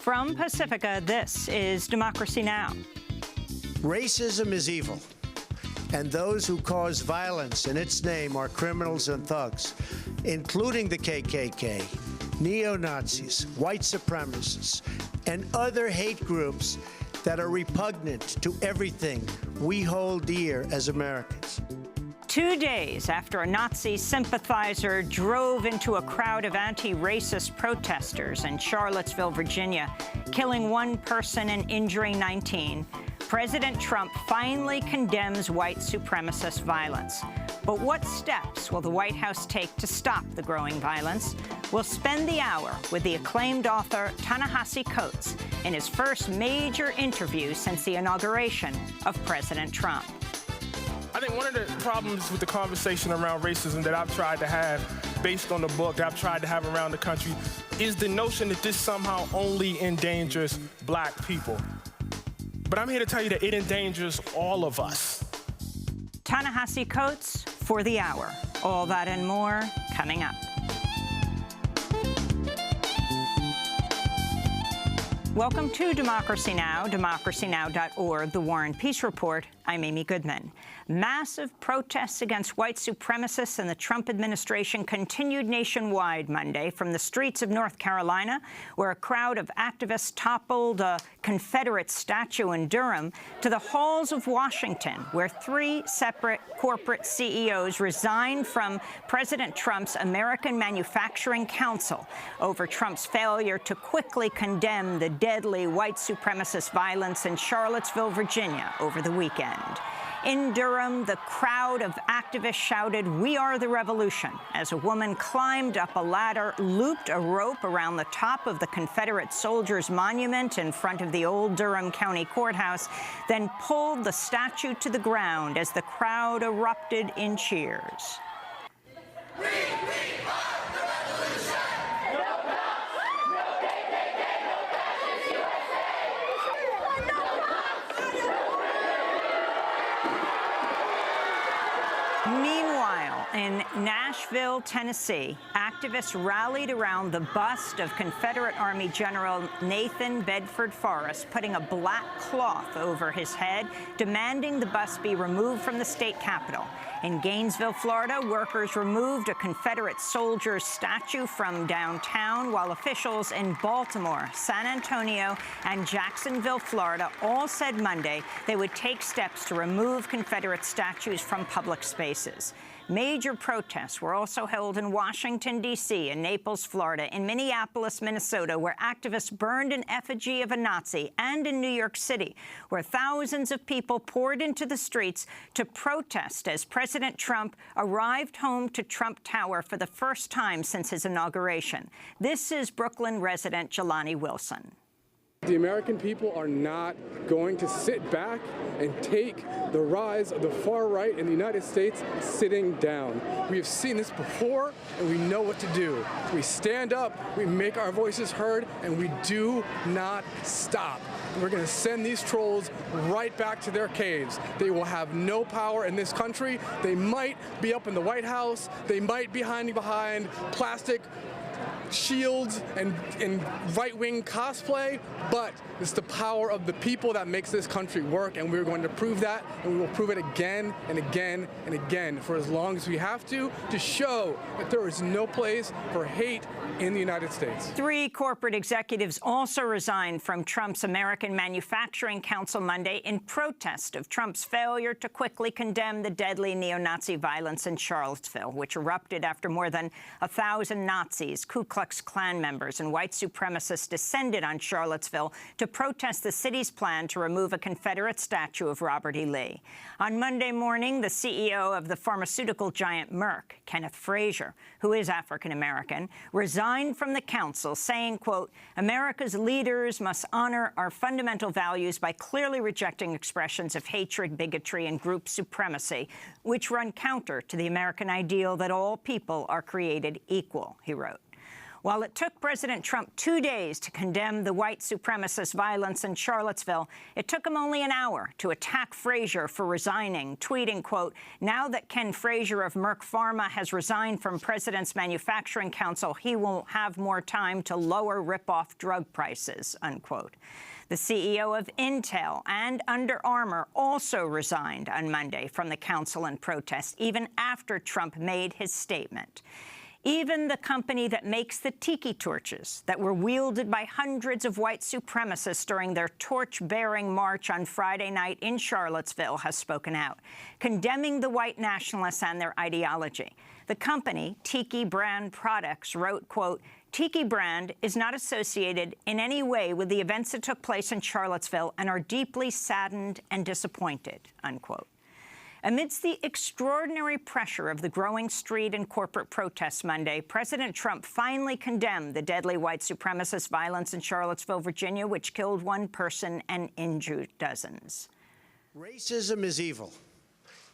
From Pacifica, this is Democracy Now! Racism is evil, and those who cause violence in its name are criminals and thugs, including the KKK, neo-Nazis, white supremacists, and other hate groups that are repugnant to everything we hold dear as Americans. 2 days after a Nazi sympathizer drove into a crowd of anti-racist protesters in Charlottesville, Virginia, killing 1 person and injuring 19, President Trump finally condemns white supremacist violence. But what steps will the White House take to stop the growing violence? We'll spend the hour with the acclaimed author Ta-Nehisi Coates in his first major interview since the inauguration of President Trump. I think one of the problems with the conversation around racism that I've tried to have, based on the book that I've tried to have around the country, is the notion that this somehow only endangers black people. But I'm here to tell you that it endangers all of us. Ta-Nehisi Coates for the hour. All that and more coming up. Welcome to Democracy Now!, democracynow.org, The War and Peace Report. I'm Amy Goodman. Massive protests against white supremacists and the Trump administration continued nationwide Monday, from the streets of North Carolina, where a crowd of activists toppled a Confederate statue in Durham, to the halls of Washington, where 3 separate corporate CEOs resigned from President Trump's American Manufacturing Council over Trump's failure to quickly condemn the deadly white supremacist violence in Charlottesville, Virginia, over the weekend. In Durham, the crowd of activists shouted, "We are the revolution," as a woman climbed up a ladder, looped a rope around the top of the Confederate soldiers' monument in front of the old Durham County Courthouse, then pulled the statue to the ground as the crowd erupted in cheers. We are the revolution! No cops! No KKK! No fascist USA! No cops! Meanwhile, in Nashville, Tennessee, activists rallied around the bust of Confederate Army General Nathan Bedford Forrest, putting a black cloth over his head, demanding the bust be removed from the state capitol. In Gainesville, Florida, workers removed a Confederate soldier's statue from downtown, while officials in Baltimore, San Antonio, and Jacksonville, Florida, all said Monday they would take steps to remove Confederate statues from public spaces. Major protests were also held in Washington, D.C., in Naples, Florida, in Minneapolis, Minnesota, where activists burned an effigy of a Nazi, and in New York City, where thousands of people poured into the streets to protest as President Trump arrived home to Trump Tower for the first time since his inauguration. This is Brooklyn resident Jelani Wilson. The American people are not going to sit back and take the rise of the far right in the United States sitting down. We have seen this before, and we know what to do. We stand up, we make our voices heard, and we do not stop. We're going to send these trolls right back to their caves. They will have no power in this country. They might be up in the White House. They might be hiding behind plastic shields and right-wing cosplay, but it's the power of the people that makes this country work, and we're going to prove that, and we will prove it again and again and again for as long as we have to show that there is no place for hate in the United States. 3 corporate executives also resigned from Trump's American Manufacturing Council Monday in protest of Trump's failure to quickly condemn the deadly neo-Nazi violence in Charlottesville, which erupted after more than 1,000 Nazis, Ku Klux Klan members, and white supremacists descended on Charlottesville to protest the city's plan to remove a Confederate statue of Robert E. Lee. On Monday morning, the CEO of the pharmaceutical giant Merck, Kenneth Frazier, who is African-American, resigned from the council, saying, quote, "America's leaders must honor our fundamental values by clearly rejecting expressions of hatred, bigotry, and group supremacy, which run counter to the American ideal that all people are created equal," he wrote. While it took President Trump 2 days to condemn the white supremacist violence in Charlottesville, it took him only an hour to attack Frazier for resigning, tweeting, quote, "Now that Ken Frazier of Merck Pharma has resigned from President's Manufacturing Council, he will have more time to lower rip-off drug prices," unquote. The CEO of Intel and Under Armour also resigned on Monday from the council in protest, even after Trump made his statement. Even the company that makes the tiki torches that were wielded by hundreds of white supremacists during their torch-bearing march on Friday night in Charlottesville has spoken out, condemning the white nationalists and their ideology. The company, Tiki Brand Products, wrote, quote, "Tiki Brand is not associated in any way with the events that took place in Charlottesville and are deeply saddened and disappointed," unquote. Amidst the extraordinary pressure of the growing street and corporate protests Monday, President Trump finally condemned the deadly white supremacist violence in Charlottesville, Virginia, which killed one person and injured dozens. Racism is evil,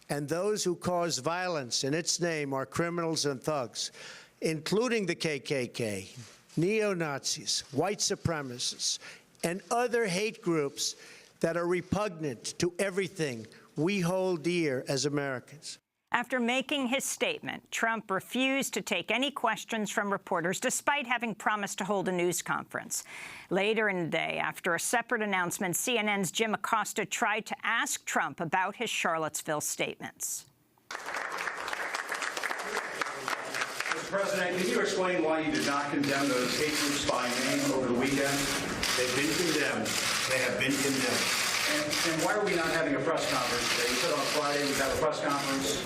and those who cause violence in its name are criminals and thugs, including the KKK, neo-Nazis, white supremacists, and other hate groups that are repugnant to everything we hold dear as Americans. After making his statement, Trump refused to take any questions from reporters, despite having promised to hold a news conference. Later in the day, after a separate announcement, CNN's Jim Acosta tried to ask Trump about his Charlottesville statements. Mr. President, can you explain why you did not condemn those hate groups by name over the weekend? They've been condemned. They have been condemned. And why are we not having a press conference today? You said on Friday we'd have a press conference.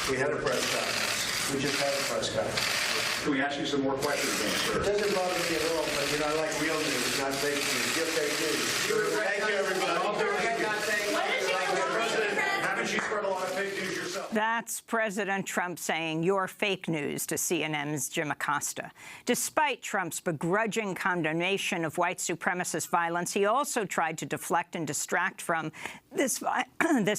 We had a press conference. We just had a press conference. Can we ask you some more questions, sir? It doesn't bother me at all, but, I like real news, not fake news. Give fake news. Thank you, everybody. Haven't you spread a lot of fake news yourself? That's President Trump saying, "You're fake news," to CNN's Jim Acosta. Despite Trump's begrudging condemnation of white supremacist violence, he also tried to deflect and distract from this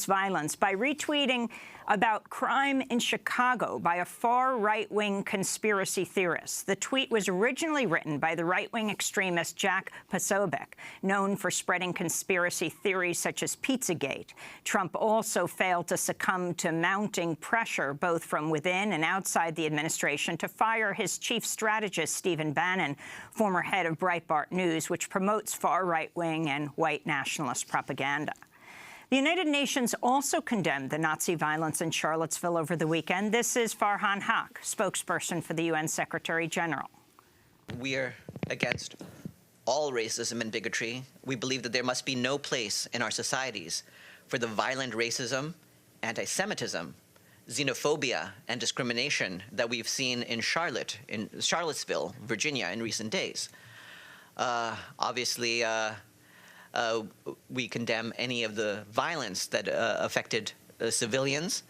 violence by retweeting about crime in Chicago by a far right-wing conspiracy theorist. The tweet was originally written by the right-wing extremist Jack Posobiec, known for spreading conspiracy theories such as Pizzagate. Trump also failed to succumb to mounting pressure, both from within and outside the administration, to fire his chief strategist, Stephen Bannon, former head of Breitbart News, which promotes far right-wing and white nationalist propaganda. The United Nations also condemned the Nazi violence in Charlottesville over the weekend. This is Farhan Haq, spokesperson for the UN Secretary General. We are against all racism and bigotry. We believe that there must be no place in our societies for the violent racism, anti-Semitism, xenophobia, and discrimination that we've seen in Charlottesville, Virginia, in recent days. Obviously, we condemn any of the violence that affected civilians,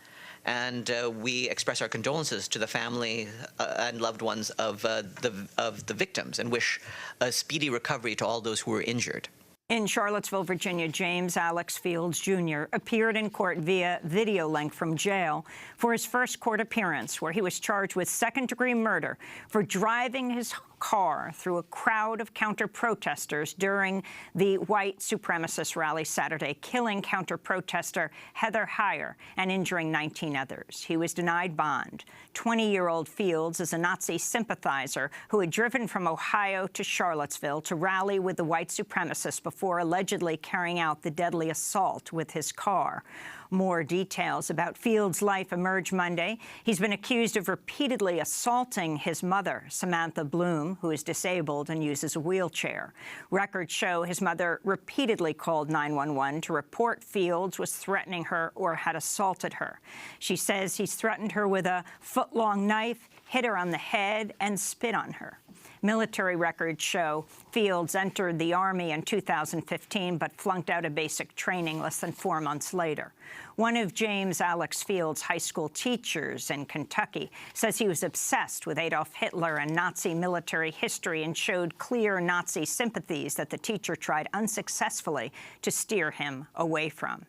and we express our condolences to the family and loved ones of the victims, and wish a speedy recovery to all those who were injured. In Charlottesville, Virginia, James Alex Fields, Jr. appeared in court via video link from jail for his first court appearance, where he was charged with second-degree murder for driving his car through a crowd of counter-protesters during the white supremacist rally Saturday, killing counter-protester Heather Heyer and injuring 19 others. He was denied bond. 20-year-old Fields is a Nazi sympathizer who had driven from Ohio to Charlottesville to rally with the white supremacists before allegedly carrying out the deadly assault with his car. More details about Fields' life emerged Monday. He's been accused of repeatedly assaulting his mother, Samantha Bloom, who is disabled and uses a wheelchair. Records show his mother repeatedly called 911 to report Fields was threatening her or had assaulted her. She says he's threatened her with a foot-long knife, hit her on the head, and spit on her. Military records show Fields entered the Army in 2015, but flunked out of basic training less than 4 months later. One of James Alex Fields' high school teachers in Kentucky says he was obsessed with Adolf Hitler and Nazi military history and showed clear Nazi sympathies that the teacher tried unsuccessfully to steer him away from.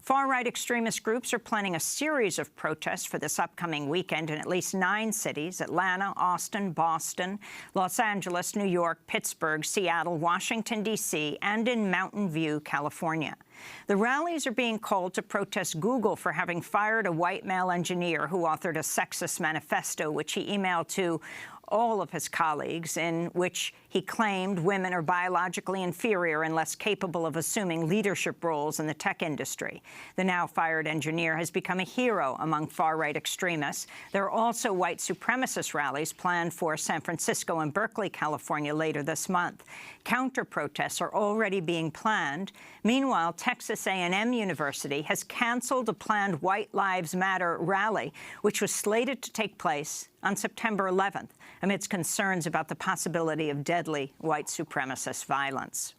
Far-right extremist groups are planning a series of protests for this upcoming weekend in at least 9 cities: Atlanta, Austin, Boston, Los Angeles, New York, Pittsburgh, Seattle, Washington, D.C., and in Mountain View, California. The rallies are being called to protest Google for having fired a white male engineer who authored a sexist manifesto, which he emailed to all of his colleagues, in which he claimed women are biologically inferior and less capable of assuming leadership roles in the tech industry. The now-fired engineer has become a hero among far-right extremists. There are also white supremacist rallies planned for San Francisco and Berkeley, California, later this month. Counter-protests are already being planned. Meanwhile, Texas A&M University has canceled a planned White Lives Matter rally, which was slated to take place on September 11th, amidst concerns about the possibility of deadly white supremacist violence.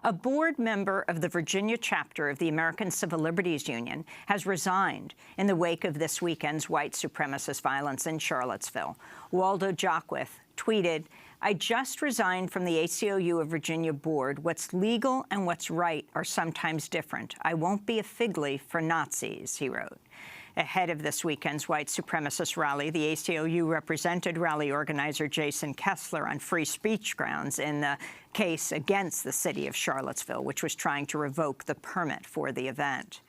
A board member of the Virginia chapter of the American Civil Liberties Union has resigned in the wake of this weekend's white supremacist violence in Charlottesville. Waldo Jockwith tweeted, "I just resigned from the ACLU of Virginia board. What's legal and what's right are sometimes different. I won't be a fig leaf for Nazis," he wrote. Ahead of this weekend's white supremacist rally, the ACLU represented rally organizer Jason Kessler on free speech grounds in the case against the city of Charlottesville, which was trying to revoke the permit for the event.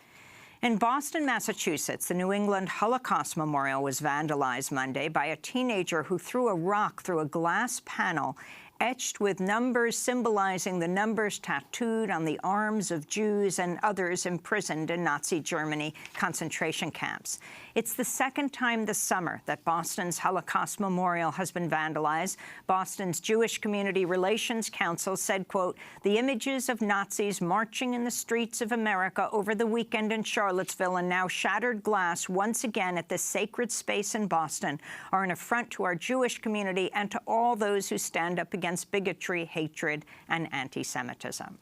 In Boston, Massachusetts, the New England Holocaust Memorial was vandalized Monday by a teenager who threw a rock through a glass panel etched with numbers symbolizing the numbers tattooed on the arms of Jews and others imprisoned in Nazi Germany concentration camps. It's the second time this summer that Boston's Holocaust Memorial has been vandalized. Boston's Jewish Community Relations Council said, quote, "The images of Nazis marching in the streets of America over the weekend in Charlottesville and now shattered glass once again at this sacred space in Boston are an affront to our Jewish community and to all those who stand up against bigotry, hatred, and anti-Semitism."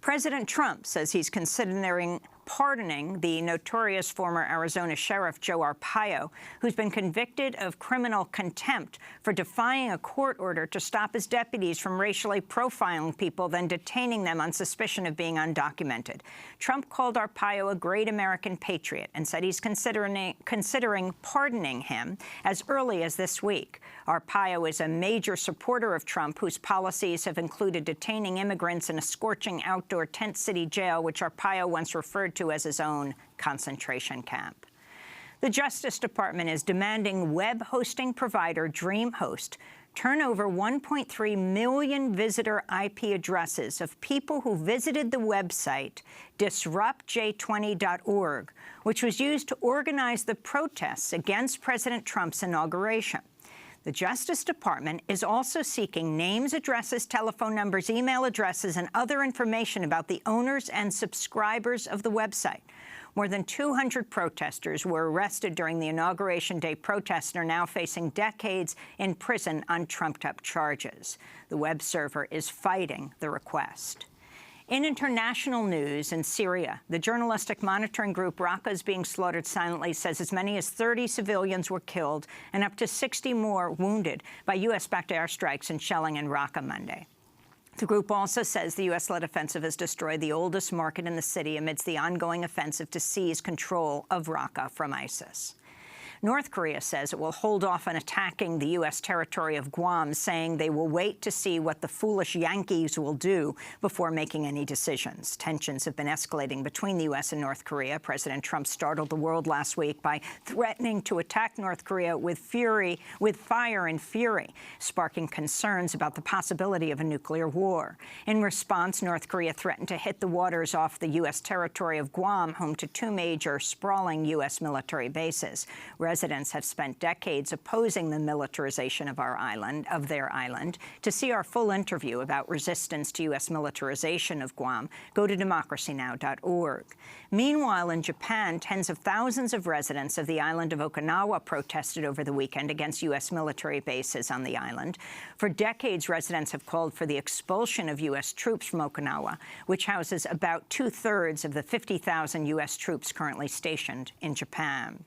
President Trump says he's considering pardoning the notorious former Arizona Sheriff Joe Arpaio, who's been convicted of criminal contempt for defying a court order to stop his deputies from racially profiling people, then detaining them on suspicion of being undocumented. Trump called Arpaio a great American patriot and said he's considering pardoning him as early as this week. Arpaio is a major supporter of Trump, whose policies have included detaining immigrants in a scorching outdoor tent city jail, which Arpaio once referred to as his own concentration camp. The Justice Department is demanding web hosting provider DreamHost turn over 1.3 million visitor IP addresses of people who visited the website disruptj20.org, which was used to organize the protests against President Trump's inauguration. The Justice Department is also seeking names, addresses, telephone numbers, email addresses, and other information about the owners and subscribers of the website. More than 200 protesters were arrested during the Inauguration Day protests and are now facing decades in prison on trumped-up charges. The web server is fighting the request. In international news, in Syria, the journalistic monitoring group Raqqa is being slaughtered silently says as many as 30 civilians were killed and up to 60 more wounded by U.S.-backed airstrikes and shelling in Raqqa Monday. The group also says the U.S.-led offensive has destroyed the oldest market in the city amidst the ongoing offensive to seize control of Raqqa from ISIS. North Korea says it will hold off on attacking the U.S. territory of Guam, saying they will wait to see what the foolish Yankees will do before making any decisions. Tensions have been escalating between the U.S. and North Korea. President Trump startled the world last week by threatening to attack North Korea with fire and fury, sparking concerns about the possibility of a nuclear war. In response, North Korea threatened to hit the waters off the U.S. territory of Guam, home to 2 major sprawling U.S. military bases. Residents have spent decades opposing the militarization of their island. To see our full interview about resistance to U.S. militarization of Guam, go to DemocracyNow.org. Meanwhile, in Japan, tens of thousands of residents of the island of Okinawa protested over the weekend against U.S. military bases on the island. For decades, residents have called for the expulsion of U.S. troops from Okinawa, which houses about 2/3 of the 50,000 U.S. troops currently stationed in Japan.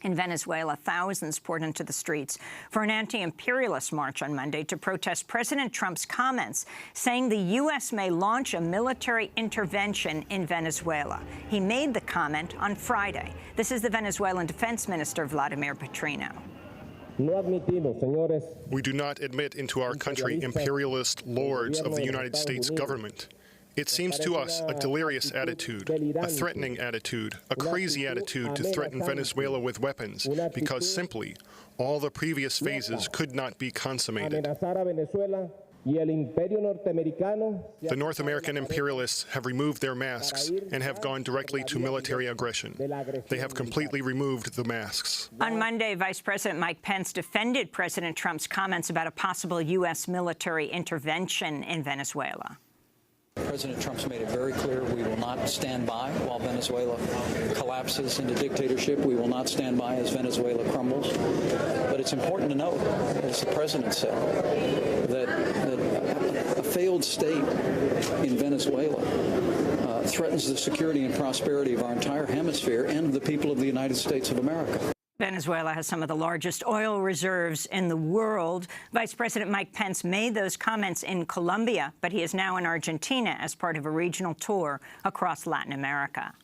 In Venezuela, thousands poured into the streets for an anti-imperialist march on Monday to protest President Trump's comments saying the U.S. may launch a military intervention in Venezuela. He made the comment on Friday. This is the Venezuelan Defense Minister, Vladimir Petrino. We do not admit into our country imperialist lords of the United States government. It seems to us a delirious attitude, a threatening attitude, a crazy attitude to threaten Venezuela with weapons because simply all the previous phases could not be consummated. The North American imperialists have removed their masks and have gone directly to military aggression. They have completely removed the masks. On Monday, Vice President Mike Pence defended President Trump's comments about a possible U.S. military intervention in Venezuela. President Trump's made it very clear we will not stand by while Venezuela collapses into dictatorship. We will not stand by as Venezuela crumbles. But it's important to note, as the president said, that a failed state in Venezuela threatens the security and prosperity of our entire hemisphere and the people of the United States of America. Venezuela has some of the largest oil reserves in the world. Vice President Mike Pence made those comments in Colombia, but he is now in Argentina as part of a regional tour across Latin America.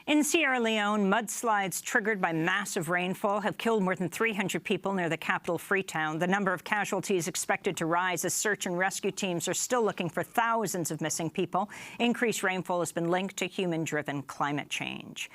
In Sierra Leone, mudslides triggered by massive rainfall have killed more than 300 people near the capital, Freetown. The number of casualties expected to rise as search and rescue teams are still looking for thousands of missing people. Increased rainfall has been linked to human-driven climate change.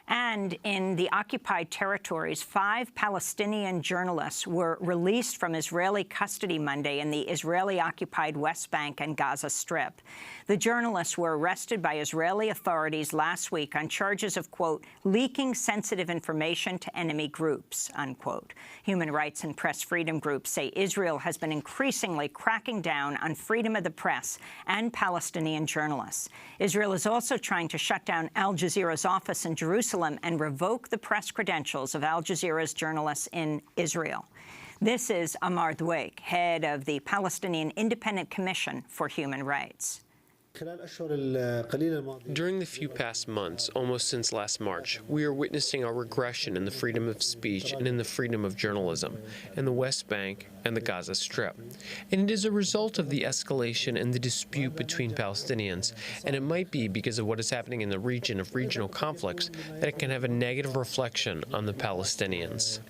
And in the occupied territories, 5 Palestinian journalists were released from Israeli custody Monday in the Israeli-occupied West Bank and Gaza Strip. The journalists were arrested by Israeli authorities last week on charges of, quote, leaking sensitive information to enemy groups, unquote. Human rights and press freedom groups say Israel has been increasingly cracking down on freedom of the press and Palestinian journalists. Israel is also trying to shut down Al Jazeera's office in Jerusalem and revoke the press credentials of Al Jazeera's journalists in Israel. This is Amar Dweik, head of the Palestinian Independent Commission for Human Rights. During the few past months, almost since last March, we are witnessing a regression in the freedom of speech and in the freedom of journalism in the West Bank and the Gaza Strip. And it is a result of the escalation and the dispute between Palestinians, and it might be because of what is happening in the region of regional conflicts that it can have a negative reflection on the Palestinians.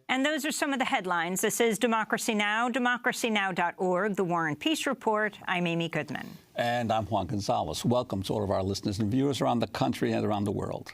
And those are some of the headlines. This is Democracy Now!, DemocracyNow.org, The War and Peace Report. I'm Amy Goodman. And I'm Juan Gonzalez. Welcome to all of our listeners and viewers around the country and around the world.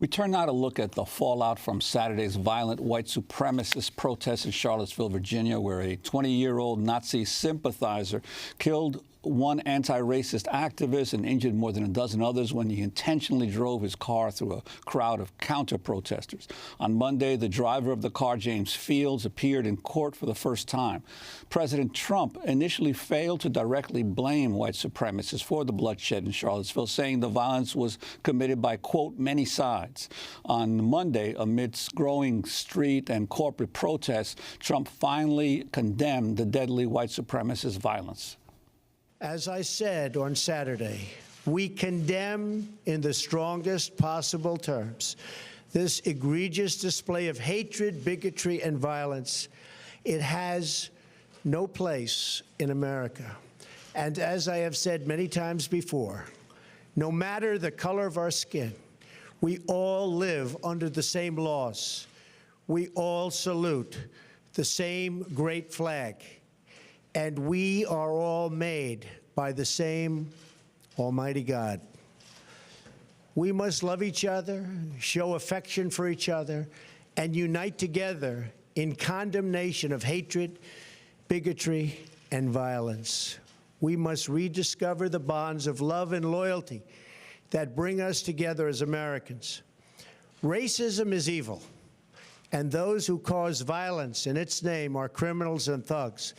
We turn now to look at the fallout from Saturday's violent white supremacist protests in Charlottesville, Virginia, where a 20-year-old Nazi sympathizer killed one anti-racist activist and injured more than a dozen others when he intentionally drove his car through a crowd of counter-protesters. On Monday, the driver of the car, James Fields, appeared in court for the first time. President Trump initially failed to directly blame white supremacists for the bloodshed in Charlottesville, saying the violence was committed by, quote, many sides. On Monday, amidst growing street and corporate protests, Trump finally condemned the deadly white supremacist violence. As I said on Saturday, we condemn in the strongest possible terms this egregious display of hatred, bigotry, and violence. It has no place in America. And as I have said many times before, no matter the color of our skin, we all live under the same laws. We all salute the same great flag. And we are all made by the same Almighty God. We must love each other, show affection for each other, and unite together in condemnation of hatred, bigotry, and violence. We must rediscover the bonds of love and loyalty that bring us together as Americans. Racism is evil, and those who cause violence in its name are criminals and thugs,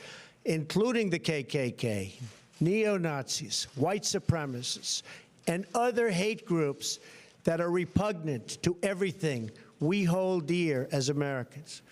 including the KKK, neo-Nazis, white supremacists, and other hate groups that are repugnant to everything we hold dear as Americans.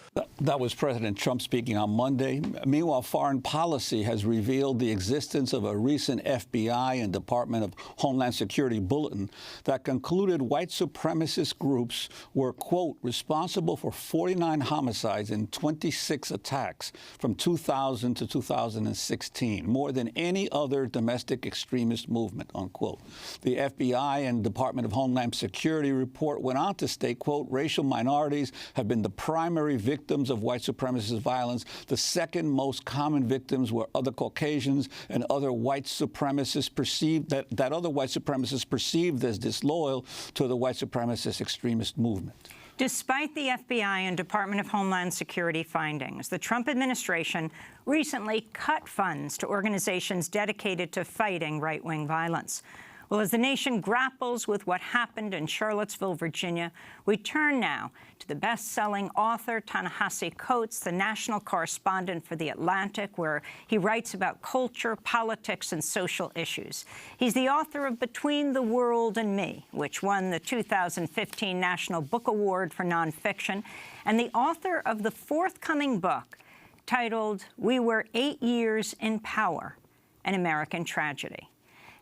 That was President Trump speaking on Monday. Meanwhile, Foreign Policy has revealed the existence of a recent FBI and Department of Homeland Security bulletin that concluded white supremacist groups were, quote, responsible for 49 homicides and 26 attacks from 2000 to 2016, more than any other domestic extremist movement, unquote. The FBI and Department of Homeland Security report went on to state, quote, racial minorities have been the primary victims of white supremacist violence. The second most common victims were other Caucasians and other white supremacists perceived that other white supremacists perceived as disloyal to the white supremacist extremist movement. Despite the FBI and Department of Homeland Security findings, the Trump administration recently cut funds to organizations dedicated to fighting right-wing violence. Well, as the nation grapples with what happened in Charlottesville, Virginia, we turn now to the best-selling author Ta-Nehisi Coates, the national correspondent for The Atlantic, where he writes about culture, politics, and social issues. He's the author of Between the World and Me, which won the 2015 National Book Award for nonfiction, and the author of the forthcoming book titled We Were 8 Years in Power, An American Tragedy.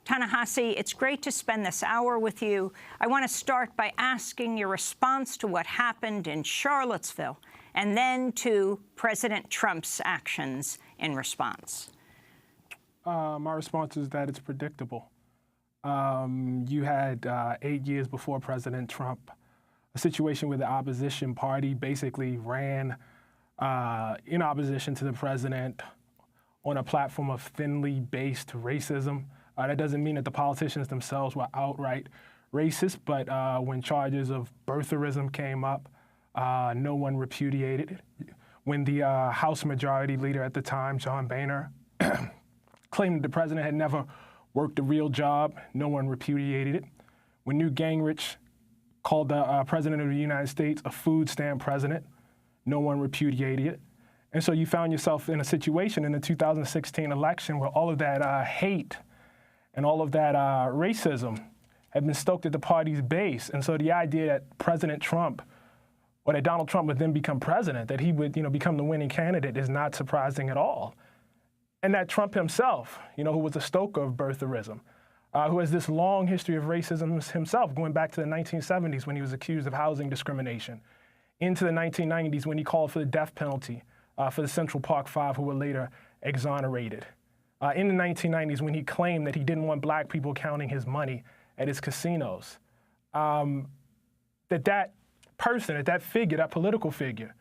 Ta-Nehisi, it's great to spend this hour with you. I want to start by asking your response to what happened in Charlottesville and then to President Trump's actions in response. My response is that it's predictable. You had 8 years before President Trump, a situation where the opposition party basically ran in opposition to the president on a platform of thinly based racism. That doesn't mean that the politicians themselves were outright racist, but when charges of birtherism came up, no one repudiated it. When the House Majority Leader at the time, John Boehner, claimed that the president had never worked a real job, no one repudiated it. When Newt Gingrich called the President of the United States a food stamp president, no one repudiated it. And so you found yourself in a situation in the 2016 election where all of that hate and all of that racism had been stoked at the party's base. And so the idea that President Trump, or that Donald Trump would then become president, that he would become the winning candidate is not surprising at all. And that Trump himself, who was a stoker of birtherism, who has this long history of racism himself, going back to the 1970s when he was accused of housing discrimination, into the 1990s when he called for the death penalty for the Central Park Five, who were later exonerated. In the 1990s, when he claimed that he didn't want black people counting his money at his casinos, that person, that figure, that political figure,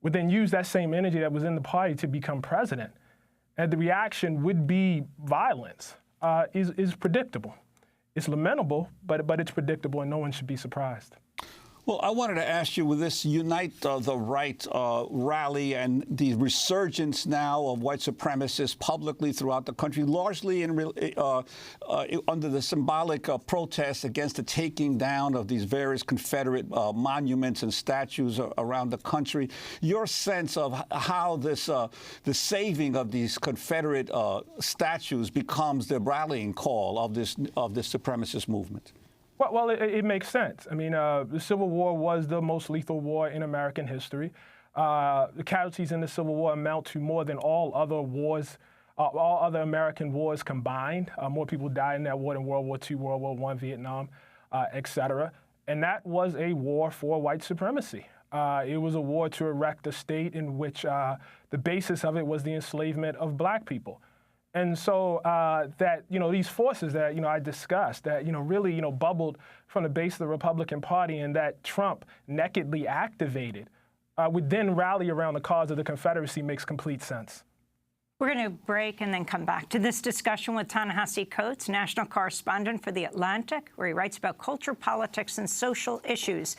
would then use that same energy that was in the party to become president. And the reaction would be violence, is predictable. It's lamentable, but it's predictable, and no one should be surprised. Well, I wanted to ask you, with this Unite the Right rally and the resurgence now of white supremacists publicly throughout the country, largely under the symbolic protests against the taking down of these various Confederate monuments and statues around the country, your sense of how this the saving of these Confederate statues becomes the rallying call of this supremacist movement? Well, it makes sense. I mean, the Civil War was the most lethal war in American history. The casualties in the Civil War amount to more than all other wars, all other American wars combined. More people died in that war than World War II, World War I, Vietnam, et cetera. And that was a war for white supremacy. It was a war to erect a state in which the basis of it was the enslavement of black people. And so that, these forces that, I discussed that, really, bubbled from the base of the Republican Party and that Trump nakedly activated would then rally around the cause of the Confederacy makes complete sense. We're going to break and then come back to this discussion with Ta-Nehisi Coates, national correspondent for The Atlantic, where he writes about culture, politics, and social issues.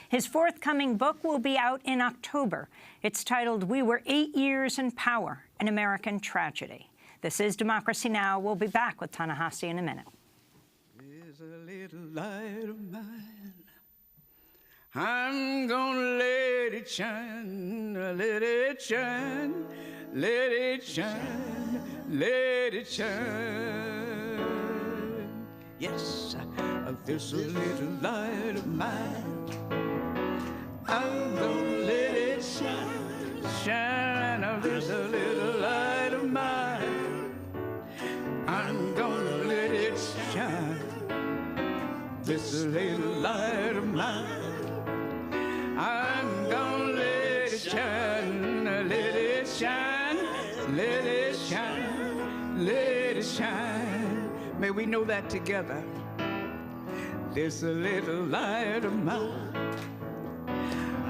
His forthcoming book will be out in October. It's titled We Were 8 Years in Power, An American Tragedy. This is Democracy Now! We'll be back with Ta-Nehisi in a minute. There's a little light of mine. I'm gonna let it shine, let it shine, let it shine, let it shine. Yes, there's a little light of mine. I'm gonna let it shine, shine of this little light of mine. I'm gonna let it shine, this little light of mine. I'm gonna let it shine, let it shine, let it shine, let it shine. May we know that together. This little light of mine,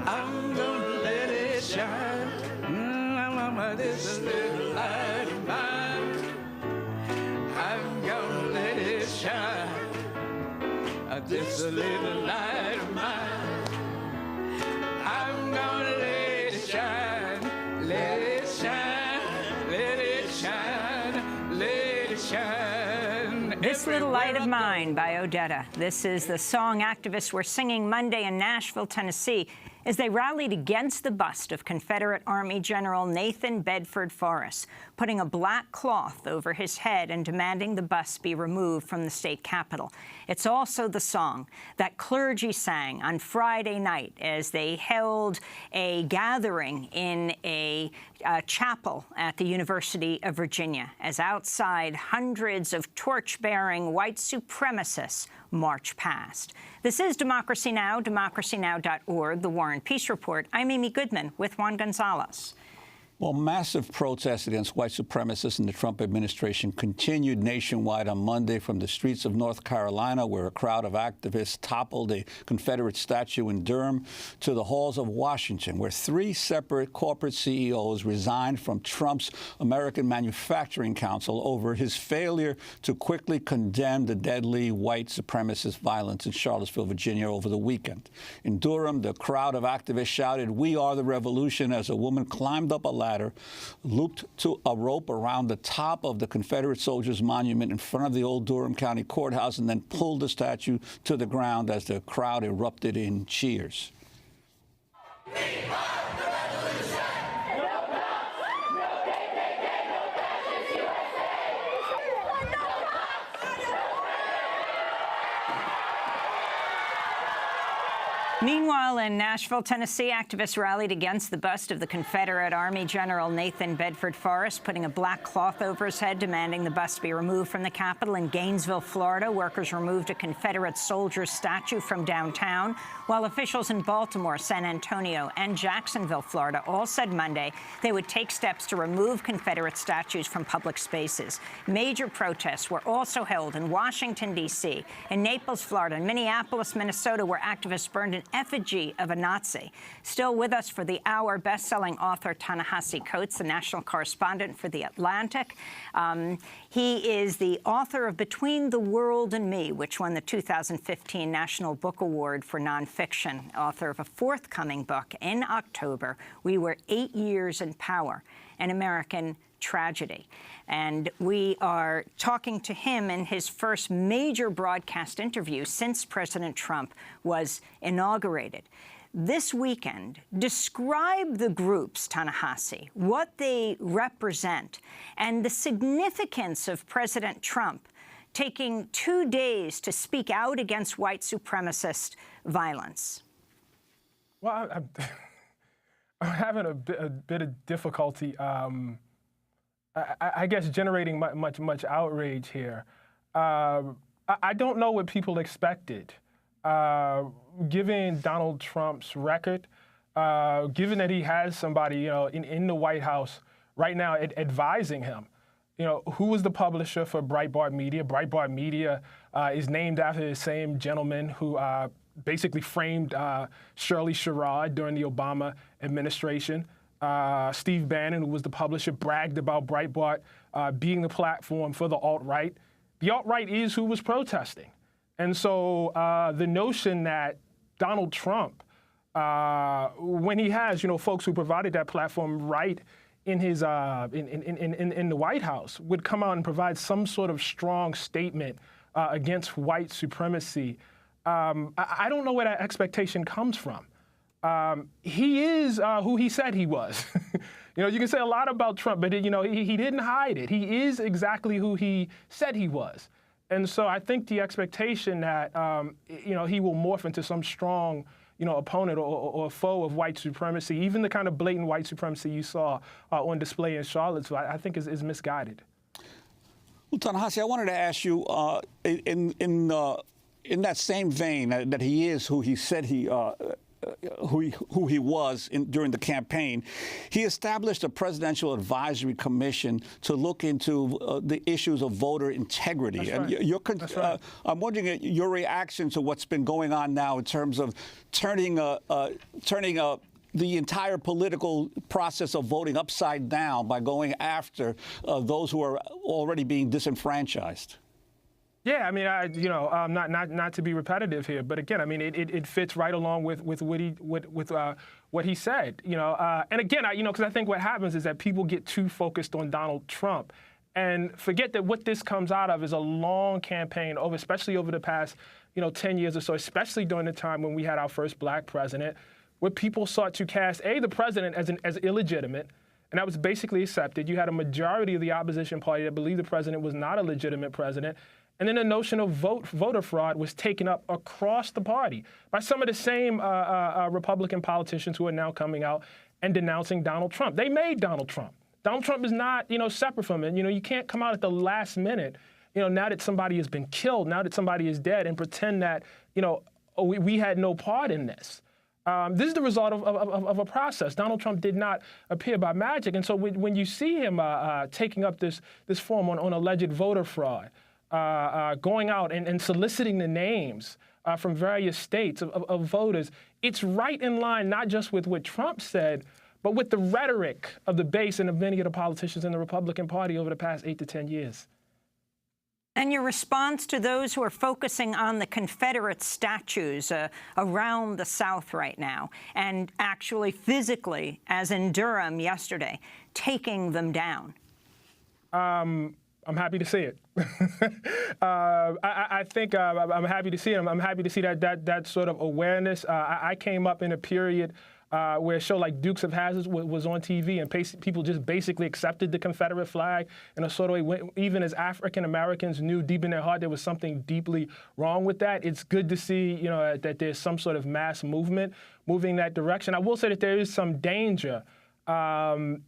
I'm gonna let it shine. This little light of mine, I'm gonna let it shine. This little light of mine, I'm gonna let it shine. Let it shine, let it shine, let it shine. This Little Light of Mine by Odetta. This is the song activists were singing Monday in Nashville, Tennessee, as they rallied against the bust of Confederate Army General Nathan Bedford Forrest, putting a black cloth over his head and demanding the bust be removed from the state capitol. It's also the song that clergy sang on Friday night as they held a gathering in a chapel at the University of Virginia, as outside hundreds of torch-bearing white supremacists march past. This is Democracy Now!, DemocracyNow.org, The War and Peace Report. I'm Amy Goodman with Juan Gonzalez. Well, massive protests against white supremacists in the Trump administration continued nationwide on Monday, from the streets of North Carolina, where a crowd of activists toppled a Confederate statue in Durham, to the halls of Washington, where 3 separate corporate CEOs resigned from Trump's American Manufacturing Council over his failure to quickly condemn the deadly white supremacist violence in Charlottesville, Virginia, over the weekend. In Durham, the crowd of activists shouted, "We are the revolution," as a woman climbed up a ladder, looped to a rope around the top of the Confederate Soldiers Monument in front of the old Durham County Courthouse, and then pulled the statue to the ground as the crowd erupted in cheers. We are the revolution! No cops, no KKK, no fascist USA! No cops, no Meanwhile, in Nashville, Tennessee, activists rallied against the bust of the Confederate Army General Nathan Bedford Forrest, putting a black cloth over his head, demanding the bust be removed from the Capitol. In Gainesville, Florida, workers removed a Confederate soldier statue from downtown, while officials in Baltimore, San Antonio, and Jacksonville, Florida, all said Monday they would take steps to remove Confederate statues from public spaces. Major protests were also held in Washington, D.C., in Naples, Florida, and Minneapolis, Minnesota, where activists burned an effigy of a Nazi. Still with us for the hour, best-selling author Ta-Nehisi Coates, the national correspondent for The Atlantic. He is the author of Between the World and Me, which won the 2015 National Book Award for nonfiction, author of a forthcoming book in October, We Were 8 Years in Power, an American Tragedy. And we are talking to him in his first major broadcast interview since President Trump was inaugurated. This weekend, describe the groups, Ta-Nehisi, what they represent, and the significance of President Trump taking 2 days to speak out against white supremacist violence. Well, I'm having a bit of difficulty, I guess, generating much outrage here. I don't know what people expected. Given Donald Trump's record, given that he has somebody, in the White House right now advising him, who was the publisher for Breitbart Media? Breitbart Media is named after the same gentleman who basically framed Shirley Sherrod during the Obama administration. Steve Bannon, who was the publisher, bragged about Breitbart being the platform for the alt-right. The alt-right is who was protesting. And so the notion that Donald Trump, when he has, folks who provided that platform right in his in the White House, would come out and provide some sort of strong statement against white supremacy, I don't know where that expectation comes from. He is who he said he was. You can say a lot about Trump, but he didn't hide it. He is exactly who he said he was. And so I think the expectation that, he will morph into some strong, opponent or foe of white supremacy, even the kind of blatant white supremacy you saw on display in Charlottesville, I think is misguided. Well, Ta-Nehisi, I wanted to ask you, in that same vein, that he is who he said who he was during the campaign, he established a presidential advisory commission to look into the issues of voter integrity. That's right. I'm wondering your reaction to what's been going on now in terms of turning the entire political process of voting upside down by going after those who are already being disenfranchised. Yeah, I mean, not to be repetitive here, but again, I mean, it fits right along with what he said, and again, because I think what happens is that people get too focused on Donald Trump and forget that what this comes out of is a long campaign, especially over the past 10 years or so, especially during the time when we had our first black president, where people sought to cast the president as illegitimate. And that was basically accepted. You had a majority of the opposition party that believed the president was not a legitimate president. And then the notion of voter fraud was taken up across the party by some of the same Republican politicians who are now coming out and denouncing Donald Trump. They made Donald Trump. Donald Trump is not, separate from it. You can't come out at the last minute, now that somebody has been killed, now that somebody is dead, and pretend that, we had no part in this. This is the result of a process. Donald Trump did not appear by magic. And so when you see him taking up this form on alleged voter fraud, going out and soliciting the names from various states of voters, it's right in line not just with what Trump said, but with the rhetoric of the base and of many of the politicians in the Republican Party over the past 8 to 10 years. And your response to those who are focusing on the Confederate statues around the South right now, and actually physically, as in Durham yesterday, taking them down? I'm happy to see it. I think I'm happy to see it. I'm happy to see that sort of awareness. I came up in a period where a show like Dukes of Hazzard was on TV, and people just basically accepted the Confederate flag in a sort of way, even as African Americans knew deep in their heart there was something deeply wrong with that. It's good to see, that there's some sort of mass movement moving in that direction. I will say that there is some danger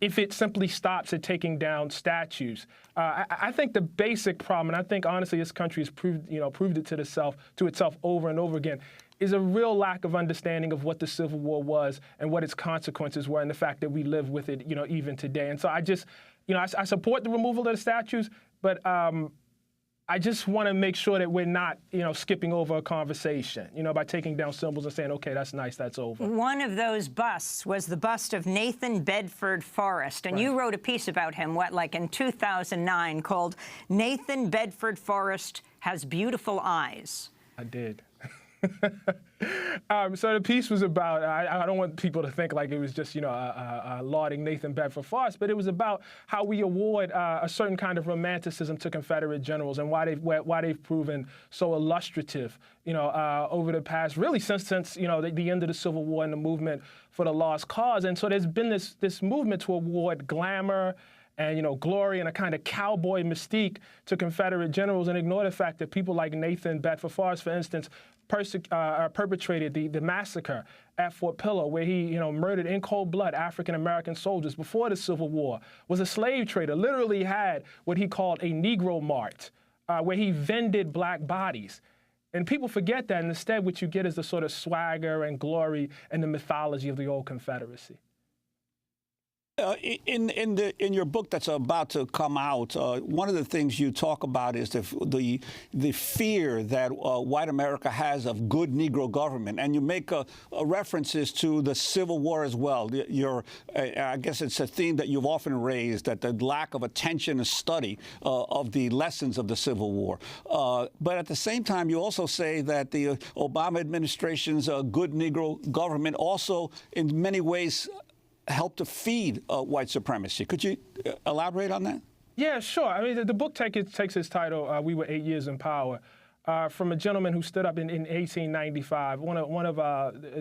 if it simply stops at taking down statues. I think the basic problem, and I think honestly this country has proved it to itself over and over again, is a real lack of understanding of what the Civil War was and what its consequences were, and the fact that we live with it, even today. And so I just, I support the removal of the statues, but I just want to make sure that we're not, skipping over a conversation, by taking down symbols and saying, okay, that's nice, that's over. One of those busts was the bust of Nathan Bedford Forrest, and you wrote a piece about him, in 2009, called "Nathan Bedford Forrest Has Beautiful Eyes." I did. So the piece was about, I don't want people to think like it was just, lauding Nathan Bedford Forrest, but it was about how we award a certain kind of romanticism to Confederate generals and why they've proven so illustrative, over the past, really since the end of the Civil War and the movement for the lost cause. And so there's been this movement to award glamour and, glory and a kind of cowboy mystique to Confederate generals, and ignore the fact that people like Nathan Bedford Forrest, for instance, perpetrated the massacre at Fort Pillow, where he, murdered in cold blood African-American soldiers before the Civil War, was a slave trader, literally had what he called a Negro mart, where he vended black bodies. And people forget that, and instead what you get is the sort of swagger and glory and the mythology of the old Confederacy. In your book that's about to come out, one of the things you talk about is the fear that white America has of good Negro government, and you make references to the Civil War as well. I guess it's a theme that you've often raised, that the lack of attention and study of the lessons of the Civil War. But at the same time, you also say that the Obama administration's good Negro government also, in many ways, help to feed white supremacy. Could you elaborate on that? Yeah, sure. I mean, the book takes its title, We Were 8 Years in Power, from a gentleman who stood up in 1895, one of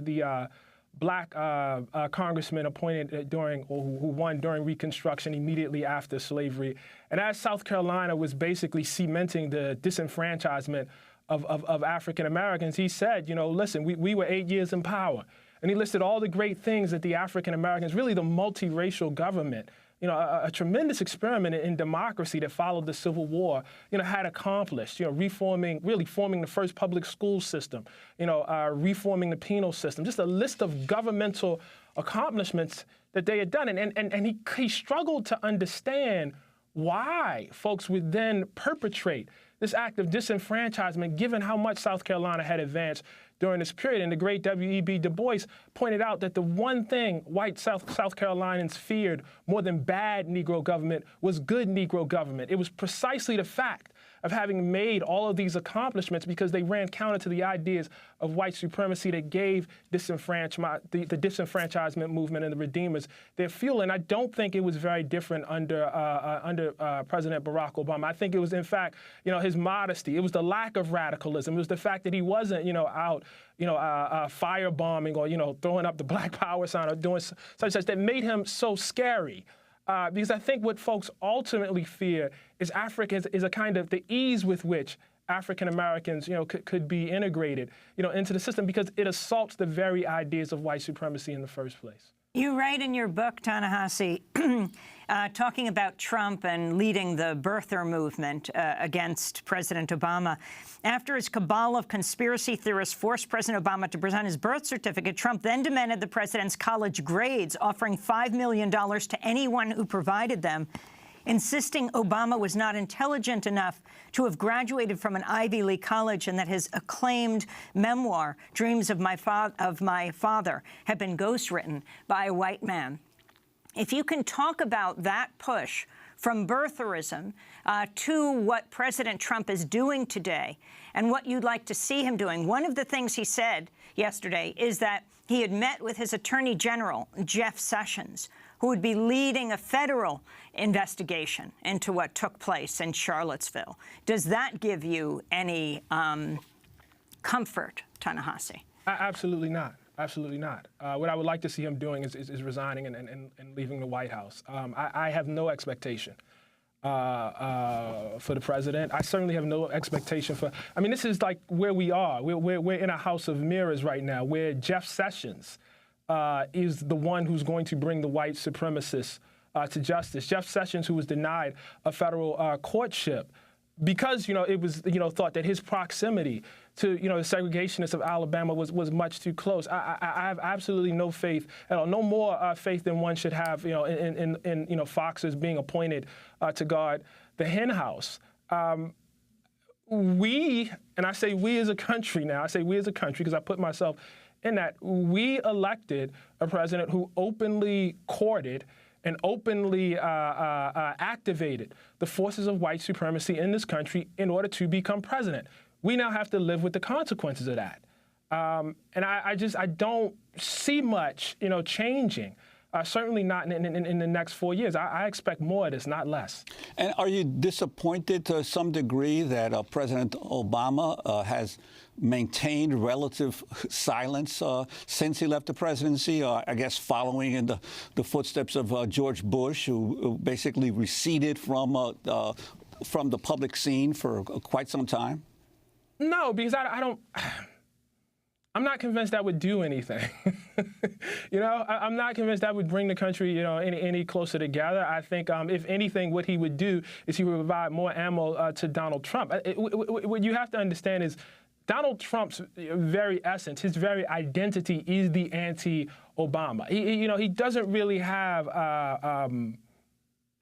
the black congressmen appointed who won during Reconstruction immediately after slavery. And as South Carolina was basically cementing the disenfranchisement of African Americans. He said, listen, we were 8 years in power. And he listed all the great things that the African Americans, really the multiracial government, a tremendous experiment in democracy that followed the Civil War, had accomplished, forming the first public school system, reforming the penal system, just a list of governmental accomplishments that they had done. And he struggled to understand why folks would then perpetrate this act of disenfranchisement, given how much South Carolina had advanced during this period. And the great W.E.B. Du Bois pointed out that the one thing white South Carolinians feared more than bad Negro government was good Negro government. It was precisely the fact of having made all of these accomplishments because they ran counter to the ideas of white supremacy that gave the disenfranchisement movement and the Redeemers their fuel. And I don't think it was very different under President Barack Obama. I think it was, in fact, his modesty. It was the lack of radicalism. It was the fact that he wasn't, out, firebombing or, throwing up the Black Power sign or doing such that made him so scary. Because I think what folks ultimately fear is is a kind of the ease with which African Americans, could be integrated, into the system because it assaults the very ideas of white supremacy in the first place. You write in your book, Ta-Nehisi, talking about Trump and leading the birther movement against President Obama. After his cabal of conspiracy theorists forced President Obama to present his birth certificate, Trump then demanded the president's college grades, offering $5 million to anyone who provided them, insisting Obama was not intelligent enough to have graduated from an Ivy League college and that his acclaimed memoir, Dreams of My Father, had been ghostwritten by a white man. If you can talk about that push from birtherism to what President Trump is doing today and what you'd like to see him doing. One of the things he said yesterday is that he had met with his Attorney General, Jeff Sessions, who would be leading a federal investigation into what took place in Charlottesville. Does that give you any comfort, Ta-Nehisi? Absolutely not. Absolutely not. What I would like to see him doing is resigning and leaving the White House. I have no expectation for the president. I certainly have no expectation for, this is like where we are. We're in a house of mirrors right now, where Jeff Sessions is the one who's going to bring the white supremacists to justice. Jeff Sessions, who was denied a federal courtship because, it was, thought that his proximity to, the segregationists of Alabama was much too close. I have absolutely no faith at all, no more faith than one should have, in Foxes being appointed to guard the hen house. We, and I say we as a country now, I say we as a country because I put myself in that, we elected a president who openly courted and openly activated the forces of white supremacy in this country in order to become president. We now have to live with the consequences of that. And I don't see much, changing. Certainly not in the next 4 years. I expect more of this, not less. And are you disappointed to some degree that President Obama has maintained relative silence since he left the presidency, I guess following in the footsteps of George Bush, who basically receded from the public scene for quite some time? No, because I'm not convinced that would do anything. I'm not convinced that would bring the country, any closer together. I think, if anything, what he would do is he would provide more ammo to Donald Trump. What you have to understand is Donald Trump's very essence, his very identity is the anti-Obama. He doesn't really have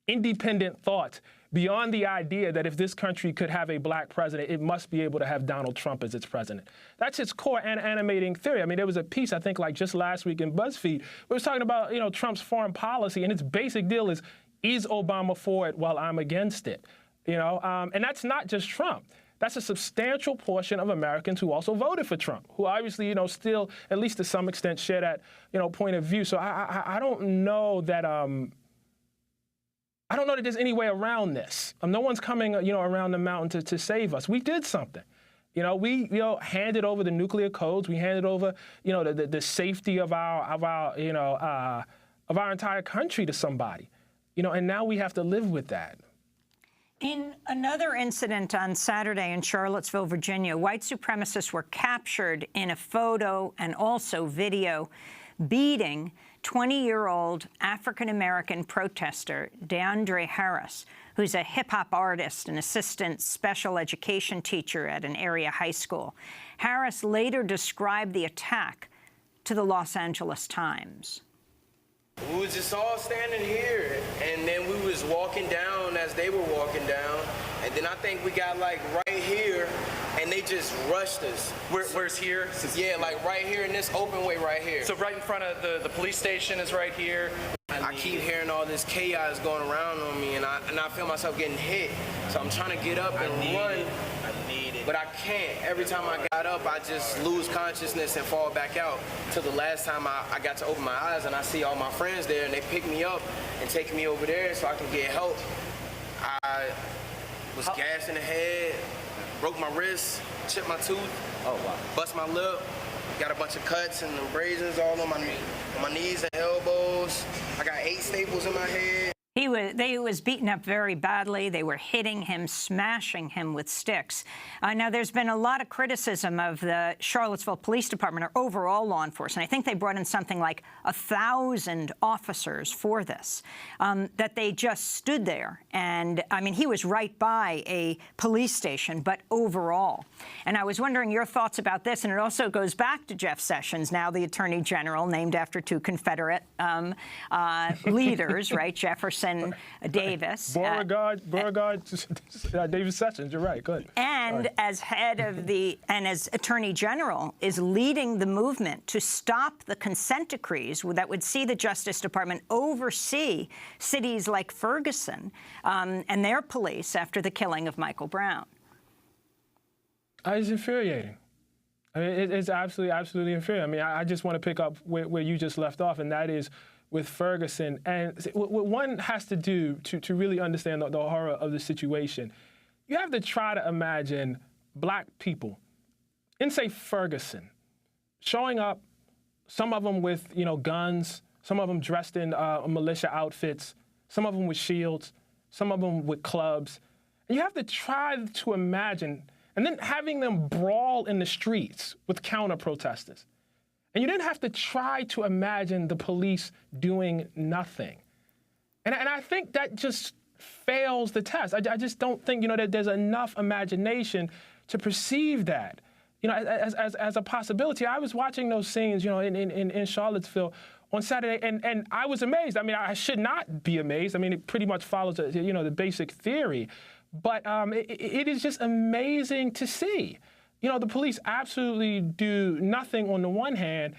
independent thought beyond the idea that if this country could have a black president, it must be able to have Donald Trump as its president. That's its core animating theory. There was a piece, I think, like just last week in BuzzFeed, where it was talking about, Trump's foreign policy, and its basic deal is Obama for it while I'm against it? And that's not just Trump. That's a substantial portion of Americans who also voted for Trump, who obviously, still, at least to some extent, share that, point of view. So I don't know that there's any way around this. No one's coming, around the mountain to save us. We did something. We, handed over the nuclear codes. We handed over, the safety of our entire country to somebody. And now we have to live with that. In another incident on Saturday in Charlottesville, Virginia, white supremacists were captured in a photo and also video beating 20-year-old African-American protester DeAndre Harris, who's a hip-hop artist and assistant special education teacher at an area high school. Harris later described the attack to the Los Angeles Times. We was just all standing here, and then we was walking down as they were walking down, and then I think we got like right here, and they just rushed us. Where's here? Yeah, like right here in this open way right here. So right in front of the police station is right here. I keep hearing all this chaos going around on me, and I feel myself getting hit. So I'm trying to get up and run, but I can't. Every time I got up, I just lose consciousness and fall back out. Till the last time I got to open my eyes and I see all my friends there, and they pick me up and take me over there so I can get help. I was gassed in the head, broke my wrist, chipped my tooth, bust my lip, got a bunch of cuts and abrasions all on my knees and elbows. I got 8 staples in my head. He was beaten up very badly. They were hitting him, smashing him with sticks. Now, there's been a lot of criticism of the Charlottesville Police Department or overall law enforcement. I think they brought in something like 1,000 officers for this, that they just stood there. And, I mean, he was right by a police station, but overall. And I was wondering your thoughts about this. And it also goes back to Jeff Sessions, now the Attorney General, named after 2 Confederate leaders, right? Jefferson Davis. Beauregard, Davis Sessions, you're right, good. And as head of as Attorney General, is leading the movement to stop the consent decrees that would see the Justice Department oversee cities like Ferguson and their police after the killing of Michael Brown. It's infuriating. I mean, it's absolutely infuriating. I mean, I just want to pick up where you just left off, and that is with Ferguson. And what one has to do to really understand the horror of the situation, you have to try to imagine black people in, say, Ferguson, showing up, some of them with, guns, some of them dressed in militia outfits, some of them with shields, some of them with clubs. And you have to try to imagine, and then having them brawl in the streets with counter-protesters. And you didn't have to try to imagine the police doing nothing. And I think that just fails the test. I just don't think, that there's enough imagination to perceive that, as a possibility. I was watching those scenes, in Charlottesville on Saturday, and I was amazed. I mean, I should not be amazed. I mean, it pretty much follows, the basic theory. But it is just amazing to see. The police absolutely do nothing on the one hand,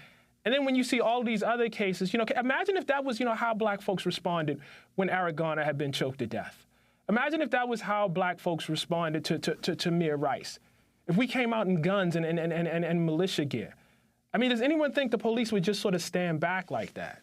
and then when you see all these other cases, imagine if that was, how black folks responded when Eric Garner had been choked to death. Imagine if that was how black folks responded to Tamir Rice. If we came out in guns and militia gear. I mean, does anyone think the police would just sort of stand back like that?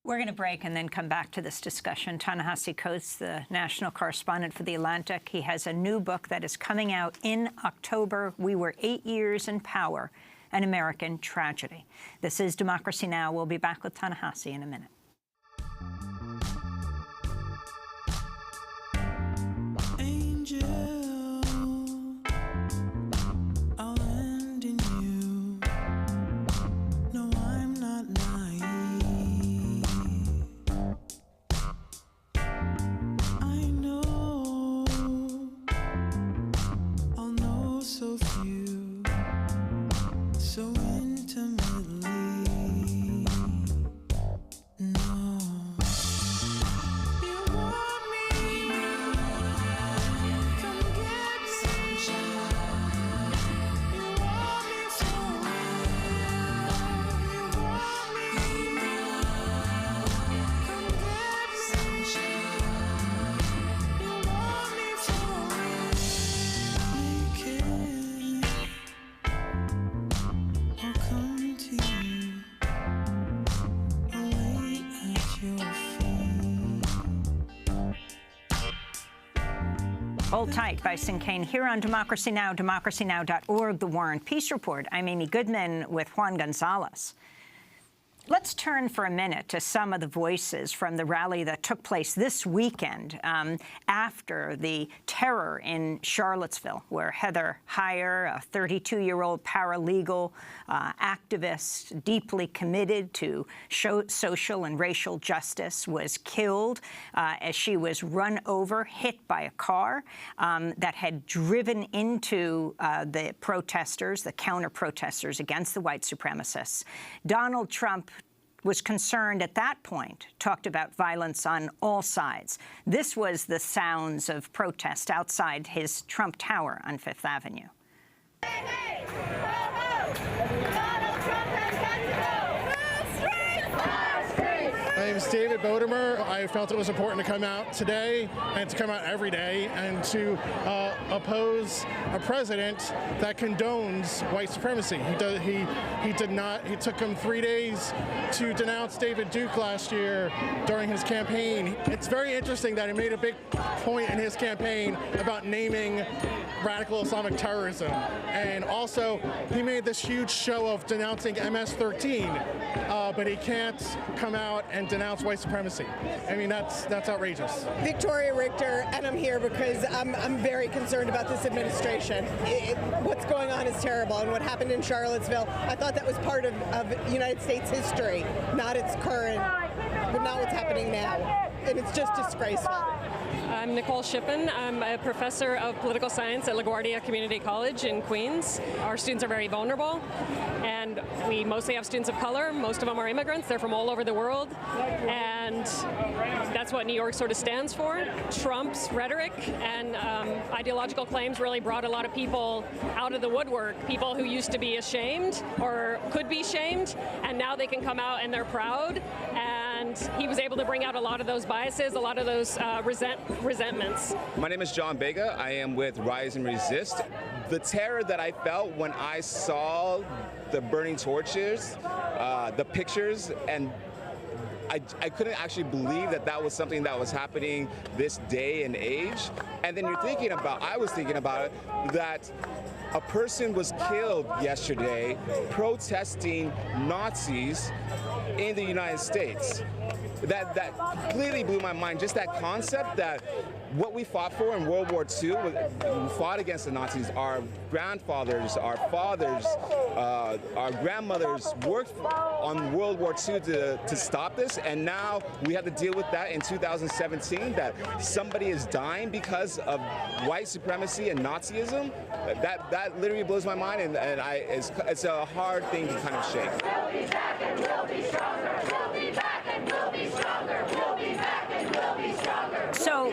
We're going to break and then come back to this discussion. Ta-Nehisi Coates, the national correspondent for The Atlantic. He has a new book that is coming out in October. We Were 8 Years in Power, An American Tragedy. This is Democracy Now! We'll be back with Ta-Nehisi in a minute. Hold Tight by Sinkane here on Democracy Now!, democracynow.org, The War and Peace Report. I'm Amy Goodman with Juan Gonzalez. Let's turn for a minute to some of the voices from the rally that took place this weekend after the terror in Charlottesville, where Heather Heyer, a 32-year-old paralegal activist deeply committed to social and racial justice, was killed as she was run over, hit by a car that had driven into the protesters, the counter-protesters against the white supremacists. Donald Trump was concerned at that point, talked about violence on all sides. This was the sounds of protest outside his Trump Tower on Fifth Avenue. Hey, hey, Donald Trump has got to go. My name is David Bodemer. I felt it was important to come out today and to come out every day and to oppose a president that condones white supremacy. He did not. He took him 3 days to denounce David Duke last year during his campaign. It's very interesting that he made a big point in his campaign about naming radical Islamic terrorism, and also he made this huge show of denouncing MS-13, but he can't come out and denounce white supremacy. I mean, that's outrageous. Victoria Richter, and I'm here because I'm very concerned about this administration. What's going on is terrible, and what happened in Charlottesville, I thought that was part of United States history, not its current, but not what's happening now, and it's just disgraceful. I'm Nicole Shippen. I'm a professor of political science at LaGuardia Community College in Queens. Our students are very vulnerable, and we mostly have students of color. Most of them are immigrants. They're from all over the world, and that's what New York sort of stands for. Trump's rhetoric and ideological claims really brought a lot of people out of the woodwork, people who used to be ashamed or could be shamed, and now they can come out and they're proud. And he was able to bring out a lot of those biases, a lot of those resentments. My name is John Bega. I am with Rise and Resist. The terror that I felt when I saw the burning torches, the pictures, and I couldn't actually believe that that was something that was happening this day and age. And then I was thinking about it, that a person was killed yesterday protesting Nazis in the United States. That completely blew my mind. Just that concept that what we fought for in World War II, we fought against the Nazis. Our grandfathers, our fathers, our grandmothers worked on World War II to stop this, and now we have to deal with that in 2017, that somebody is dying because of white supremacy and Nazism. That literally blows my mind, and it's a hard thing to kind of shake. We'll be back and we'll be stronger. We'll be back and we'll be stronger. We'll be back and we'll be stronger. So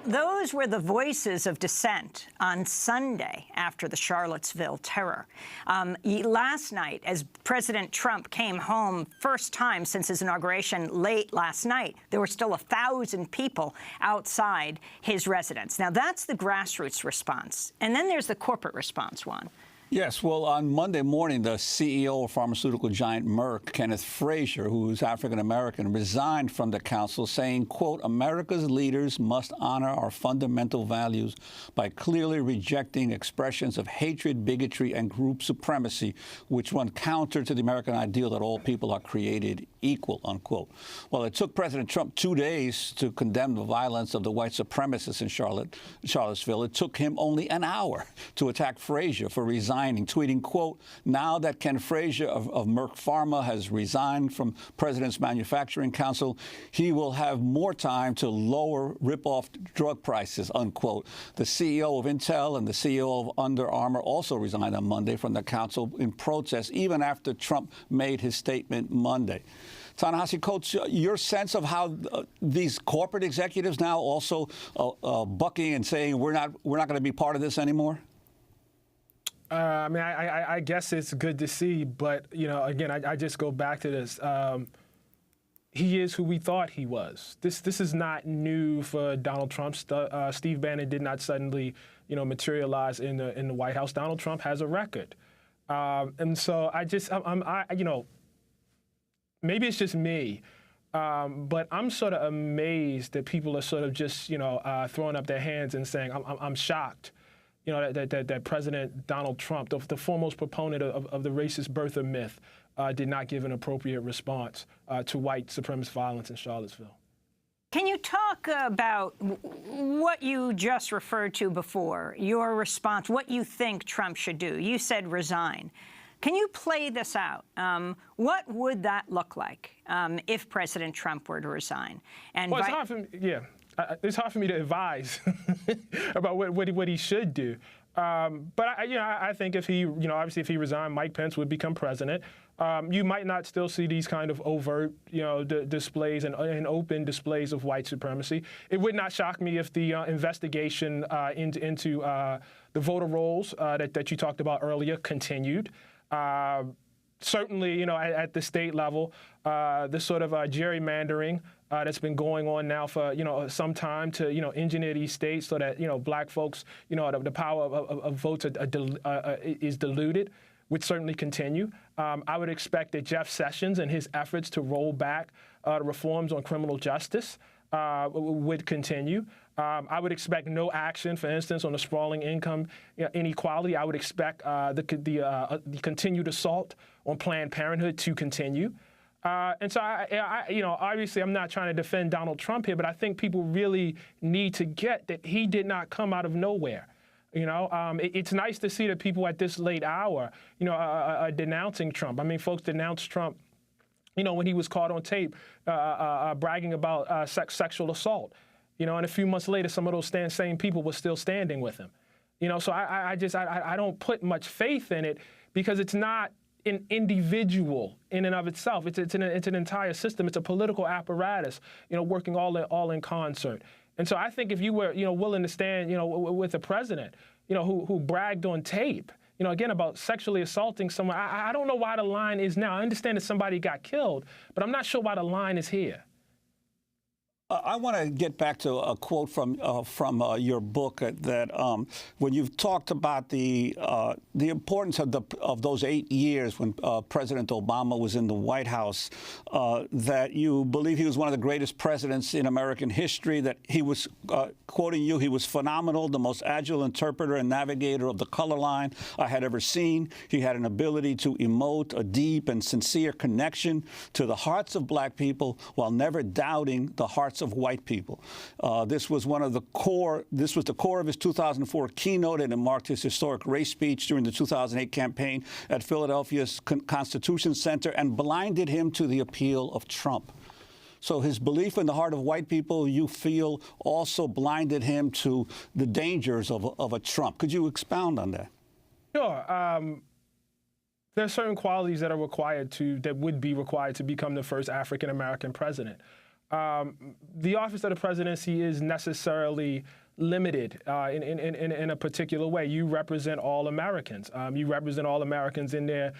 those were the voices of dissent on Sunday after the Charlottesville terror. Last night, as President Trump came home, first time since his inauguration late last night, there were still 1,000 people outside his residence. Now, that's the grassroots response. And then there's the corporate response, Juan. Yes, well, on Monday morning, the CEO of pharmaceutical giant Merck, Kenneth Frazier, who is African-American, resigned from the council, saying, quote, America's leaders must honor our fundamental values by clearly rejecting expressions of hatred, bigotry, and group supremacy, which run counter to the American ideal that all people are created equal, unquote. Well, it took President Trump 2 days to condemn the violence of the white supremacists in Charlottesville. It took him only an hour to attack Frazier for resigning, tweeting, quote, now that Ken Frazier of Merck Pharma has resigned from President's Manufacturing Council, he will have more time to lower rip-off drug prices, unquote. The CEO of Intel and the CEO of Under Armour also resigned on Monday from the council in protest, even after Trump made his statement Monday. Ta-Nehisi Coates, your sense of how these corporate executives now also bucking and saying we're not going to be part of this anymore? I mean, I guess it's good to see, but, you know, again, I just go back to this. He is who we thought he was. This is not new for Donald Trump. Steve Bannon did not suddenly, you know, materialize in the White House. Donald Trump has a record. And so you know, maybe it's just me, but I'm sort of amazed that people are sort of just, you know, throwing up their hands and saying, I'm shocked. You know, that President Donald Trump, the foremost proponent of the racist birther myth, did not give an appropriate response to white supremacist violence in Charlottesville. Can you talk about what you just referred to before, your response, what you think Trump should do? You said resign. Can you play this out? What would that look like if President Trump were to resign? And well, it's hard for me, it's hard for me to advise about what he should do. But I think if he, obviously if he resigned, Mike Pence would become president. You might not still see these kind of overt, displays and open displays of white supremacy. It would not shock me if the investigation into the voter rolls that you talked about earlier continued. Certainly, at the state level, this sort of gerrymandering that's been going on now for, some time to, engineer these states so that, black folks, the power of votes is diluted, would certainly continue. I would expect that Jeff Sessions and his efforts to roll back the reforms on criminal justice would continue. I would expect no action, for instance, on the sprawling income inequality. I would expect the continued assault on Planned Parenthood to continue. And so, obviously I'm not trying to defend Donald Trump here, but I think people really need to get that he did not come out of nowhere. It's nice to see that people at this late hour, are denouncing Trump. I mean, folks denounced Trump, when he was caught on tape bragging about sexual assault. And a few months later, some of those same people were still standing with him. So I don't put much faith in it because it's not an individual in and of itself. It's an entire system. It's a political apparatus, working all in concert. And so I think if you were, willing to stand, with a president, who bragged on tape, again, about sexually assaulting someone, I don't know why the line is now. I understand that somebody got killed, but I'm not sure why the line is here. I want to get back to a quote from your book that when you've talked about the importance of those 8 years when President Obama was in the White House, that you believe he was one of the greatest presidents in American history, that he was, quoting you, he was phenomenal, the most agile interpreter and navigator of the color line I had ever seen. He had an ability to emote a deep and sincere connection to the hearts of black people while never doubting the hearts of white people. This was the core of his 2004 keynote, and it marked his historic race speech during the 2008 campaign at Philadelphia's Constitution Center and blinded him to the appeal of Trump. So his belief in the heart of white people, you feel, also blinded him to the dangers of a Trump. Could you expound on that? Sure. There are certain qualities that would be required to become the first African-American president. The office of the presidency is necessarily limited in a particular way. You represent all Americans. You represent all Americans in their,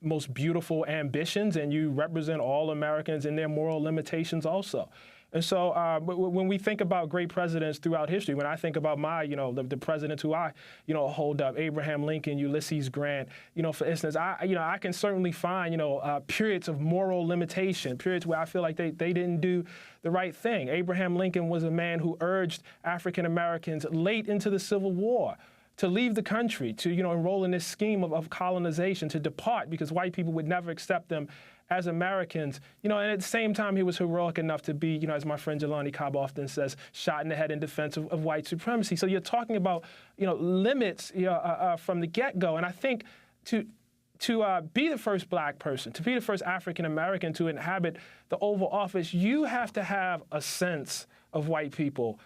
most beautiful ambitions, and you represent all Americans in their moral limitations also. And so when we think about great presidents throughout history, when I think about the presidents who I, hold up, Abraham Lincoln, Ulysses Grant, for instance, I can certainly find, periods of moral limitation, periods where I feel like they didn't do the right thing. Abraham Lincoln was a man who urged African Americans late into the Civil War to leave the country, to, enroll in this scheme of colonization, to depart because white people would never accept them as Americans, and at the same time, he was heroic enough to be, as my friend Jelani Cobb often says, shot in the head in defense of white supremacy. So you're talking about, limits from the get-go. And I think to be the first black person, to be the first African-American to inhabit the Oval Office, you have to have a sense of white people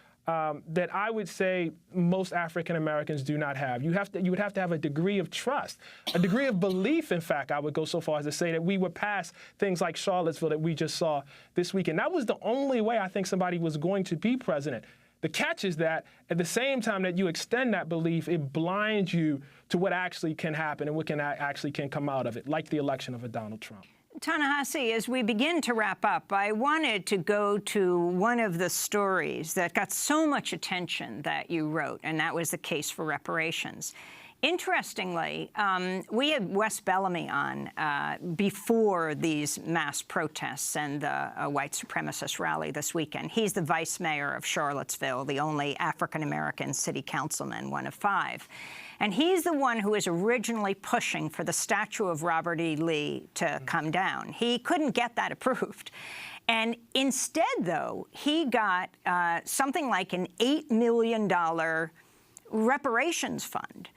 that I would say most African Americans do not have. You would have to have a degree of trust, a degree of belief. In fact, I would go so far as to say that we were past things like Charlottesville that we just saw this weekend. That was the only way I think somebody was going to be president. The catch is that at the same time that you extend that belief, it blinds you to what actually can happen and what actually can come out of it, like the election of a Donald Trump. Ta-Nehisi, as we begin to wrap up, I wanted to go to one of the stories that got so much attention that you wrote, and that was the case for reparations. Interestingly, we had Wes Bellamy on before these mass protests and the white supremacist rally this weekend. He's the vice mayor of Charlottesville, the only African-American city councilman, one of 5. And he's the one who was originally pushing for the statue of Robert E. Lee to come down. He couldn't get that approved. And instead, though, he got something like an $8 million reparations fund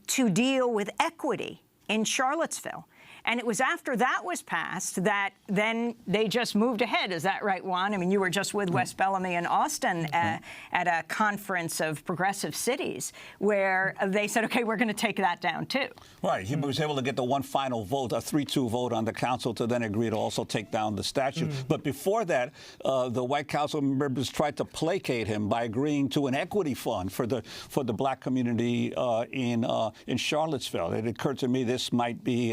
to deal with equity in Charlottesville. And it was after that was passed that then they just moved ahead. Is that right, Juan? I mean, you were just with Wes Bellamy in Austin at a conference of progressive cities where they said, OK, we're going to take that down, too. Right. He was able to get the one final vote, a 3-2 vote on the council to then agree to also take down the statue. But before that, the white council members tried to placate him by agreeing to an equity fund for the black community in Charlottesville. It occurred to me this might be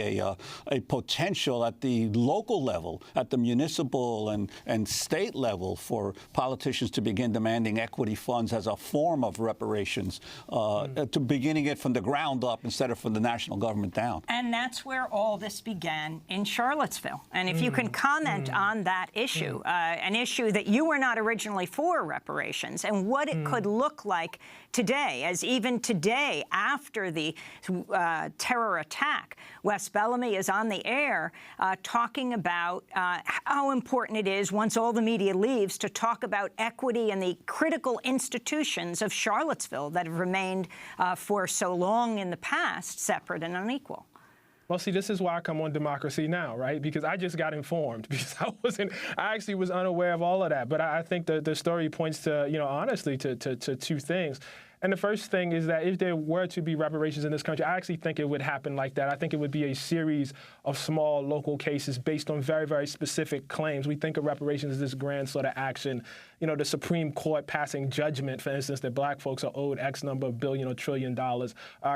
a potential at the local level, at the municipal and state level, for politicians to begin demanding equity funds as a form of reparations, to beginning it from the ground up instead of from the national government down. And that's where all this began, in Charlottesville. And if you can comment on that issue, an issue that you were not originally for reparations, and what it could look like today, as even today, after the terror attack, Wes Bellamy is on the air talking about how important it is, once all the media leaves, to talk about equity and the critical institutions of Charlottesville that have remained for so long in the past separate and unequal. Well, see, this is why I come on Democracy Now!, right? Because I just got informed, because I actually was unaware of all of that. But I think the story points to, honestly, to 2 things. And the first thing is that if there were to be reparations in this country, I actually think it would happen like that. I think it would be a series of small local cases based on very, very specific claims. We think of reparations as this grand sort of action, the Supreme Court passing judgment, for instance, that black folks are owed X number of billion or trillion dollars.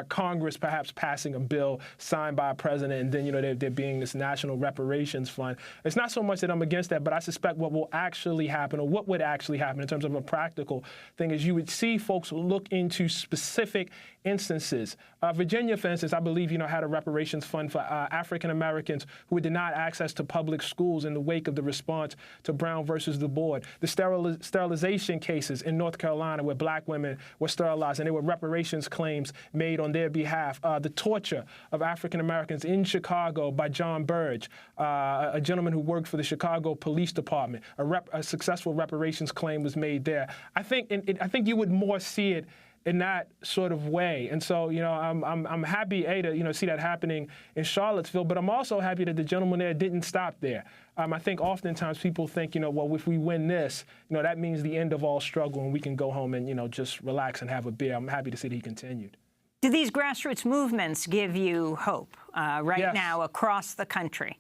Congress perhaps passing a bill signed by a president, and then, there being this national reparations fund. It's not so much that I'm against that, but I suspect what will actually happen, or what would actually happen in terms of a practical thing, is you would see folks look into specific instances. Virginia, for instance, I believe, had a reparations fund for African Americans who were denied access to public schools in the wake of the response to Brown versus the Board. The sterilization cases in North Carolina where black women were sterilized, and there were reparations claims made on their behalf. The torture of African Americans in Chicago by John Burge, a gentleman who worked for the Chicago Police Department. A successful reparations claim was made there. I think you would more see it in that sort of way. And so, I'm happy, to, see that happening in Charlottesville, but I'm also happy that the gentleman there didn't stop there. I think oftentimes people think, well, if we win this, that means the end of all struggle and we can go home and, just relax and have a beer. I'm happy to see that he continued. Do these grassroots movements give you hope right now across the country?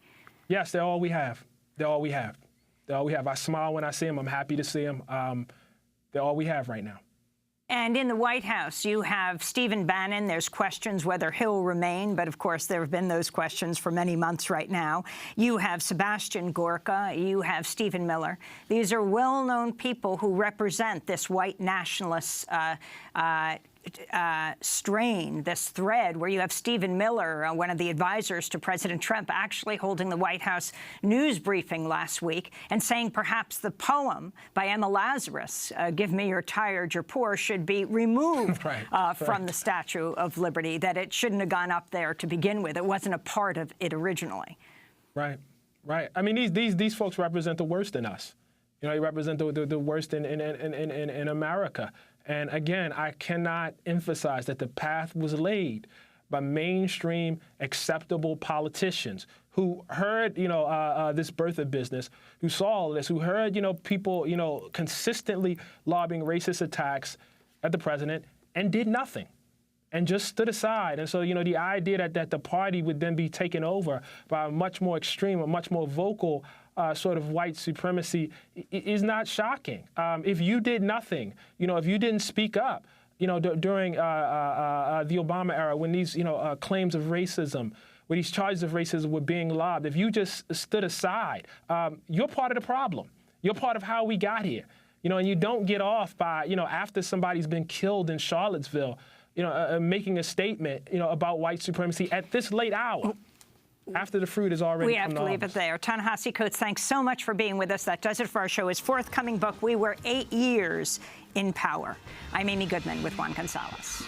Yes, they're all we have. They're all we have. They're all we have. I smile when I see them. I'm happy to see them. They're all we have right now. And in the White House, you have Stephen Bannon. There's questions whether he'll remain, but of course there have been those questions for many months right now. You have Sebastian Gorka. You have Stephen Miller. These are well-known people who represent this white nationalist strain, this thread, where you have Stephen Miller, one of the advisors to President Trump, actually holding the White House news briefing last week and saying perhaps the poem by Emma Lazarus, "Give me your tired, your poor," should be removed from the Statue of Liberty, that it shouldn't have gone up there to begin with. It wasn't a part of it originally. Right. I mean, these folks represent the worst in us. They represent the worst in America. And again, I cannot emphasize that the path was laid by mainstream, acceptable politicians who heard, this birther business, who saw all this, who heard, people, consistently lobbing racist attacks at the president and did nothing and just stood aside. And so, the idea that the party would then be taken over by a much more extreme, a much more vocal sort of white supremacy is not shocking. If you did nothing, if you didn't speak up, during the Obama era, when these, claims of racism, when these charges of racism were being lobbed, if you just stood aside, you're part of the problem. You're part of how we got here. And you don't get off by, after somebody's been killed in Charlottesville, making a statement, about white supremacy at this late hour, after the fruit is already We have to leave it there. Ta-Nehisi Coates, thanks so much for being with us. That does it for our show. His forthcoming book, We Were 8 Years in Power. I'm Amy Goodman with Juan Gonzalez.